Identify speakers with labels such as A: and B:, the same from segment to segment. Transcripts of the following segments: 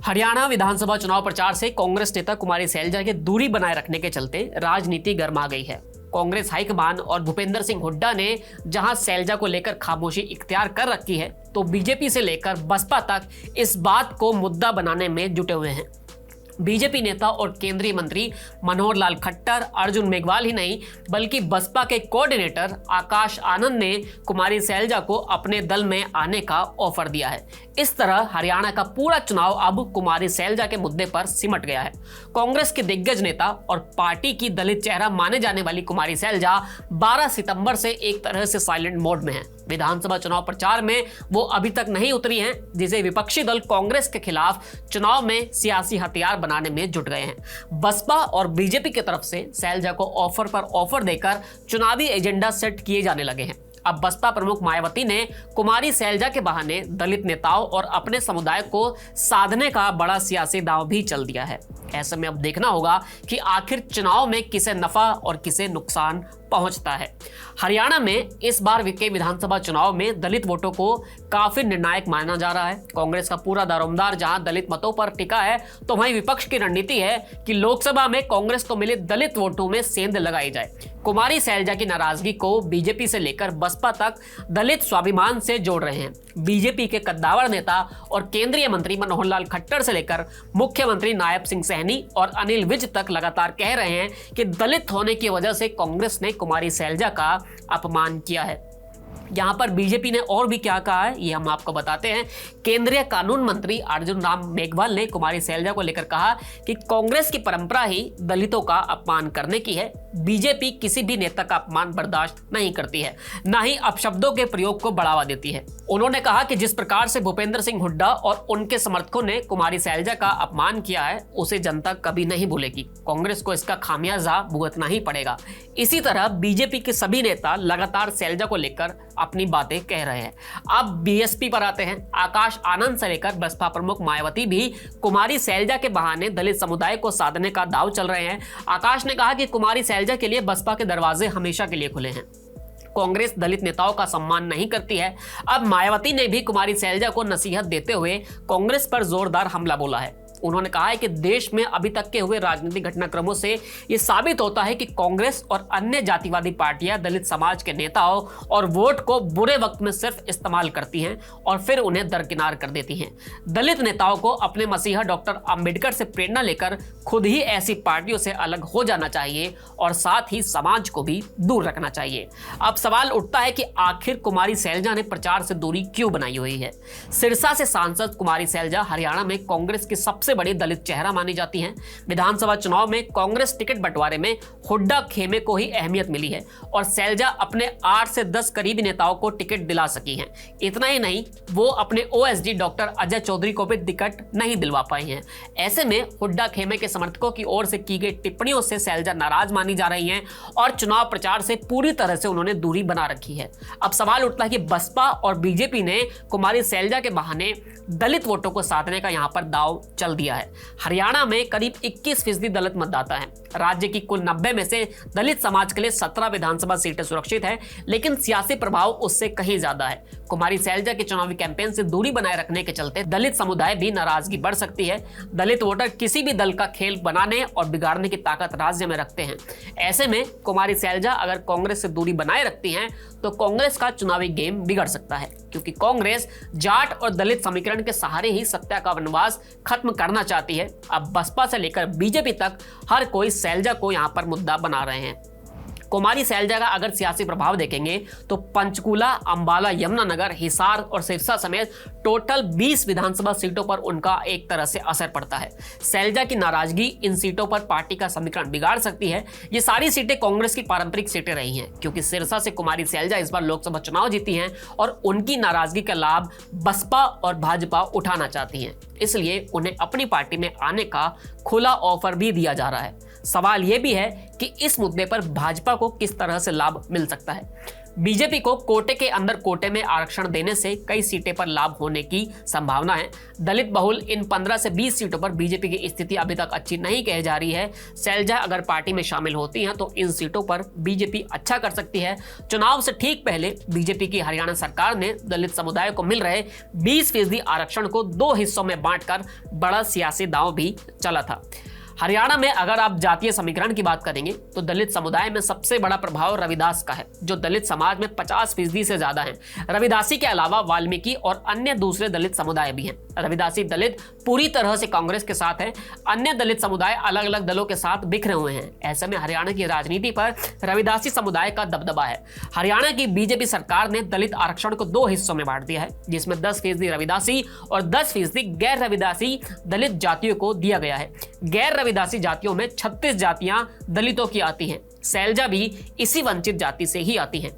A: हरियाणा विधानसभा चुनाव प्रचार से कांग्रेस नेता कुमारी सैलजा की दूरी बनाए रखने के चलते राजनीति गर्मा गई है। कांग्रेस हाईकमान और भूपेंद्र सिंह हुड्डा ने जहां सैलजा को लेकर खामोशी इख्तियार कर रखी है, तो बीजेपी से लेकर बसपा तक इस बात को मुद्दा बनाने में जुटे हुए हैं। बीजेपी नेता और केंद्रीय मंत्री मनोहर लाल खट्टर, अर्जुन मेघवाल ही नहीं बल्कि बसपा के कोऑर्डिनेटर आकाश आनंद ने कुमारी सैलजा को अपने दल में आने का ऑफर दिया है। इस तरह हरियाणा का पूरा चुनाव अब कुमारी सैलजा के मुद्दे पर सिमट गया है। कांग्रेस के दिग्गज नेता और पार्टी की दलित चेहरा माने जाने वाली कुमारी सैलजा 12 सितंबर से एक तरह से साइलेंट मोड में है। विधानसभा चुनाव प्रचार में वो अभी तक नहीं उतरी हैं, जिसे विपक्षी दल कांग्रेस के खिलाफ चुनाव में सियासी हथियार बनाने में जुट गए हैं। बसपा और बीजेपी की तरफ से सैलजा को ऑफर पर ऑफर देकर चुनावी एजेंडा सेट किए जाने लगे हैं। अब बसपा प्रमुख मायावती ने कुमारी सैलजा के बहाने दलित नेताओं और अपने समुदाय को साधने का बड़ा सियासी दांव भी चल दिया है। ऐसे में अब देखना होगा कि आखिर चुनाव में किसे नफा और किसे नुकसान पहुंचता है। हरियाणा में इस बार के विधानसभा चुनाव में दलित वोटों को काफी निर्णायक माना जा रहा है। कांग्रेस का पूरा दारोमदार जहां दलित मतों पर टिका है, तो वहीं विपक्ष की रणनीति है कि लोकसभा में कांग्रेस को मिले दलित वोटों में सेंध लगाई जाए। कुमारी सैलजा की नाराजगी को बीजेपी से लेकर बसपा तक दलित स्वाभिमान से जोड़ रहे हैं। बीजेपी के कद्दावर नेता और केंद्रीय मंत्री मनोहर लाल खट्टर से लेकर मुख्यमंत्री नायब सिंह सैनी और अनिल विज तक लगातार कह रहे हैं कि दलित होने की वजह से कांग्रेस ने कुमारी सैलजा का अपमान किया है। यहाँ पर बीजेपी ने और भी क्या कहा है, ये हम आपको बताते हैं। केंद्रीय कानून मंत्री अर्जुन राम मेघवाल ने कुमारी सैलजा को लेकर कहा कि कांग्रेस की परंपरा ही दलितों का अपमान करने की है। बीजेपी किसी भी नेता का अपमान बर्दाश्त नहीं करती है, ना ही अपशब्दों के प्रयोग को बढ़ावा देती है। उन्होंने कहा कि जिस प्रकार से भूपेंद्र सिंह हुड्डा और उनके समर्थकों ने कुमारी सैलजा का अपमान किया है, उसे जनता कभी नहीं भूलेगी। कांग्रेस को इसका खामियाजा भुगतना ही पड़ेगा। इसी तरह बीजेपी के सभी नेता लगातार सैलजा को लेकर अपनी बातें कह रहे हैं। अब बीएसपी पर आते हैं। आकाश आनंद से लेकर बसपा प्रमुख मायावती भी कुमारी सैलजा के बहाने दलित समुदाय को साधने का दांव चल रहे हैं। आकाश ने कहा कि कुमारी सैलजा के लिए बसपा के दरवाजे हमेशा के लिए खुले हैं। कांग्रेस दलित नेताओं का सम्मान नहीं करती है। अब मायावती ने भी कुमारी सैलजा को नसीहत देते हुए कांग्रेस पर जोरदार हमला बोला है। उन्होंने कहा है कि देश में अभी तक के हुए राजनीतिक घटनाक्रमों से यह साबित होता है कि कांग्रेस और अन्य जातिवादी पार्टियां दलित समाज के नेताओं और वोट को बुरे वक्त में सिर्फ इस्तेमाल करती हैं और फिर उन्हें दरकिनार कर देती हैं। दलित नेताओं को अपने मसीहा डॉक्टर अंबेडकर से प्रेरणा लेकर खुद ही ऐसी पार्टियों से अलग हो जाना चाहिए और साथ ही समाज को भी दूर रखना चाहिए। अब सवाल उठता है कि आखिर कुमारी सैलजा ने प्रचार से दूरी क्यों बनाई हुई है। सिरसा से सांसद कुमारी सैलजा हरियाणा में कांग्रेस की सबसे बड़ी दलित चेहरा मानी जाती हैं। विधानसभा चुनाव में कांग्रेस टिकट बंटवारे में हुड्डा खेमे को ही अहमियत मिली है और सैलजा अपने 8 से 10 करीबी नेताओं को टिकट दिला सकी हैं। इतना ही नहीं, वो अपने ओएसडी डॉक्टर अजय चौधरी को भी टिकट नहीं दिलवा पाई हैं। ऐसे में हुड्डा खेमे के समर्थकों की ओर से की गई टिप्पणियों से सैलजा नाराज मानी जा रही हैं और चुनाव प्रचार से पूरी तरह से उन्होंने दूरी बना रखी है। अब सवाल उठता है कि बसपा और बीजेपी ने कुमारी सैलजा के बहाने दलित वोटों को साधने का यहां पर दांव चल दिया है। हरियाणा में करीब 21% दलित मतदाता हैं। राज्य की कुल 90 में से दलित समाज के लिए 17 विधानसभा सीटें सुरक्षित हैं, लेकिन सियासी प्रभाव उससे कहीं ज्यादा है। कुमारी सैलजा के चुनावी कैंपेन से दूरी बनाए रखने के चलते दलित समुदाय भी नाराजगी बढ़ सकती है। दलित वोटर किसी भी दल का खेल बनाने और बिगाड़ने की ताकत राज्य में रखते हैं। ऐसे में कुमारी सैलजा अगर कांग्रेस से दूरी बनाए रखती हैं, तो कांग्रेस का चुनावी गेम बिगड़ सकता है, क्योंकि कांग्रेस जाट और दलित समीकरण के सहारे ही सत्ता का वनवास खत्म करना चाहती है। अब बसपा से लेकर बीजेपी तक हर कोई सैलजा को यहां पर मुद्दा बना रहे हैं। कुमारी सैलजा का अगर सियासी प्रभाव देखेंगे तो पंचकूला, अंबाला, यमुनानगर, हिसार और सिरसा समेत टोटल 20 विधानसभा सीटों पर उनका एक तरह से असर पड़ता है। सैलजा की नाराजगी इन सीटों पर पार्टी का समीकरण बिगाड़ सकती है। ये सारी सीटें कांग्रेस की पारंपरिक सीटें रही हैं, क्योंकि सिरसा से कुमारी सैलजा इस बार लोकसभा चुनाव जीती हैं और उनकी नाराजगी का लाभ बसपा और भाजपा उठाना चाहती हैं। इसलिए उन्हें अपनी पार्टी में आने का खुला ऑफर भी दिया जा रहा है। सवाल यह भी है कि इस मुद्दे पर भाजपा को किस तरह से लाभ मिल सकता है। बीजेपी को कोटे के अंदर कोटे में आरक्षण देने से कई सीटें पर लाभ होने की संभावना है। दलित बहुल इन 15 से 20 सीटों पर बीजेपी की स्थिति अभी तक अच्छी नहीं कही जा रही है। शैलजा अगर पार्टी में शामिल होती हैं तो इन सीटों पर बीजेपी अच्छा कर सकती है। चुनाव से ठीक पहले बीजेपी की हरियाणा सरकार ने दलित समुदाय को मिल रहे 20% आरक्षण को 2 हिस्सों में बांटकर बड़ा सियासी दांव भी चला था। हरियाणा में अगर आप जातीय समीकरण की बात करेंगे तो दलित समुदाय में सबसे बड़ा प्रभाव रविदास का है, जो दलित समाज में 50% से ज्यादा हैं। रविदासी के अलावा वाल्मीकि और अन्य दूसरे दलित समुदाय भी हैं। रविदासी दलित पूरी तरह से कांग्रेस के साथ है, अन्य दलित समुदाय अलग अलग दलों के साथ बिखरे हुए हैं। ऐसे में हरियाणा की राजनीति पर रविदासी समुदाय का दबदबा है। हरियाणा की बीजेपी सरकार ने दलित आरक्षण को 2 हिस्सों में बांट दिया है, जिसमें 10% रविदासी और 10% गैर रविदासी दलित जातियों को दिया गया है। गैर रविदासी जातियों में 36 जातियां दलितों की आती हैं। शैलजा भी इसी वंचित जाति से ही आती हैं।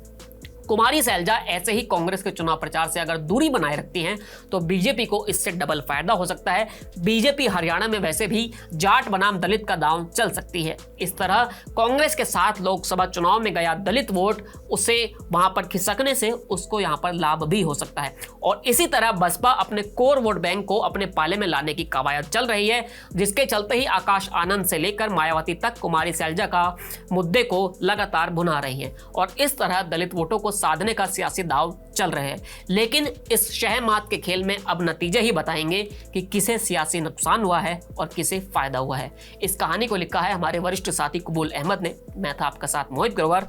A: कुमारी शैलजा ऐसे ही कांग्रेस के चुनाव प्रचार से अगर दूरी बनाए रखती हैं तो बीजेपी को इससे डबल फायदा हो सकता है। बीजेपी हरियाणा में वैसे भी जाट बनाम दलित का दांव चल सकती है। इस तरह कांग्रेस के साथ लोकसभा चुनाव में गया दलित वोट उसे वहां पर खिसकने से उसको यहां पर लाभ भी हो सकता है। और इसी तरह बसपा अपने कोर वोट बैंक को अपने पाले में लाने की कवायद चल रही है, जिसके चलते ही आकाश आनंद से लेकर मायावती तक कुमारी शैलजा का मुद्दे को लगातार भुना रही है और इस तरह दलित वोटों को साधने का सियासी दांव चल रहे हैं। लेकिन इस शहमात के खेल में अब नतीजे ही बताएंगे कि किसे सियासी नुकसान हुआ है और किसे फायदा हुआ है। इस कहानी को लिखा है हमारे वरिष्ठ साथी कबूल अहमद ने। मैं था आपका साथ मोहित ग्रोवर।